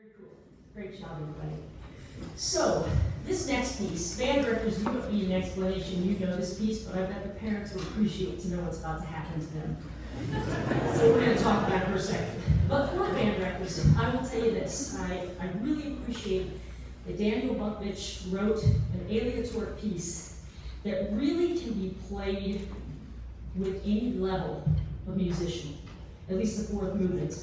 Very cool. Great job, everybody. So, this next piece, band directors, you don't need an explanation. You know this piece, but I bet the parents will appreciate to know what's about to happen to them. So we're going to talk about it for a second. But for the band directors, I will tell you this. I really appreciate that Daniel Buckvich wrote an aleatoric piece that really can be played with any level of musician, at least the fourth movement.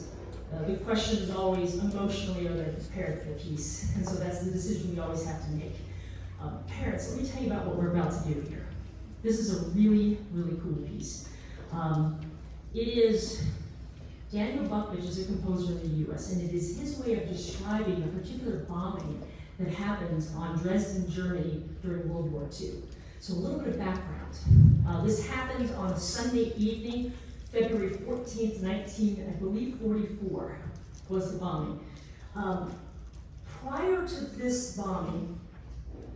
The question is always, emotionally, are they prepared for the piece? And so that's the decision we always have to make. Parents, let me tell you about what we're about to do here. This is a really, really cool piece. It is, Daniel Buckvich is a composer in the US, and it is his way of describing a particular bombing that happened on Dresden, Germany during World War II. So a little bit of background. This happened on a Sunday evening, February 14th, 1944 was the bombing. Prior to this bombing,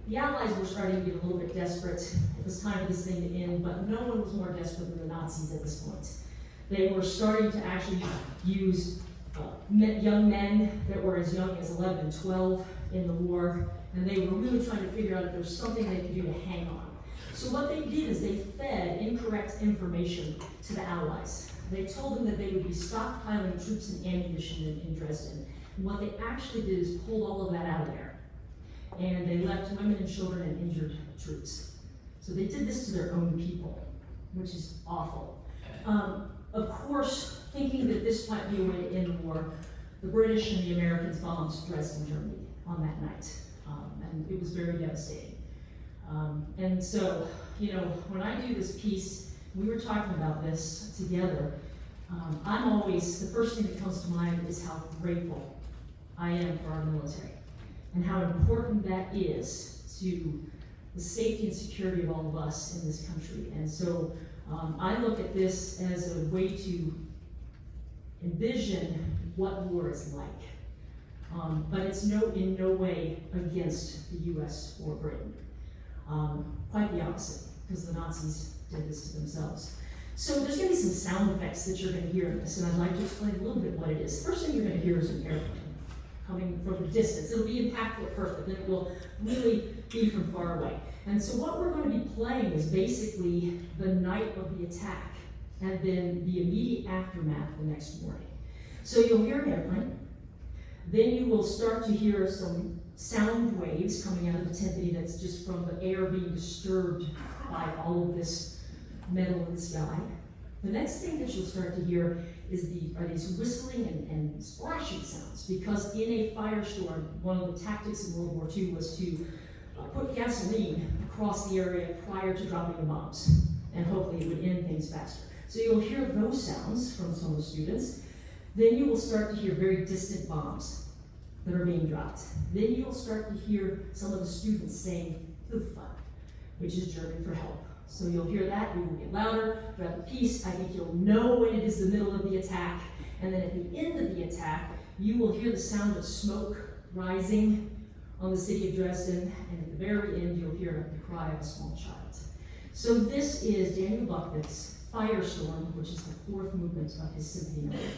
the Allies were starting to get a little bit desperate. It was time for this thing to end, but no one was more desperate than the Nazis at this point. They were starting to actually use young men that were as young as 11 and 12 in the war, and they were really trying to figure out if there was something they could do to hang on. So what they did is they fed incorrect information to the Allies. They told them that they would be stockpiling troops and ammunition in Dresden. And what they actually did is pulled all of that out of there. And they left women and children and injured troops. So they did this to their own people, which is awful. Of course, thinking that this might be a way to end the war, the British and the Americans bombed Dresden, Germany on that night. And it was very devastating. And so, you know, when I do this piece, we were talking about this together. I'm always, the first thing that comes to mind is how grateful I am for our military and how important that is to the safety and security of all of us in this country. And so I look at this as a way to envision what war is like. But it's in no way against the US or Britain. Quite the opposite, because the Nazis did this to themselves. So there's going to be some sound effects that you're going to hear in this, and I'd like to explain a little bit what it is. First thing you're going to hear is an airplane coming from a distance. It'll be impactful at first, but then it will really be from far away. And so what we're going to be playing is basically the night of the attack, and then the immediate aftermath the next morning. So you'll hear an airplane, then you will start to hear some sound waves coming out of the timpani that's just from the air being disturbed by all of this metal in the sky. The next thing that you'll start to hear are these whistling and splashing sounds, because in a firestorm, one of the tactics in World War II was to put gasoline across the area prior to dropping the bombs, and hopefully it would end things faster. So you'll hear those sounds from some of the students. Then you will start to hear very distant bombs that are being dropped. Then you'll start to hear some of the students saying Hilfe, which is German for help. So you'll hear that, it will get louder throughout the piece. I think you'll know when it is the middle of the attack, and then at the end of the attack, you will hear the sound of smoke rising on the city of Dresden, and at the very end, you'll hear the cry of a small child. So this is Daniel Buckvich's Firestorm, which is the fourth movement of his symphony number.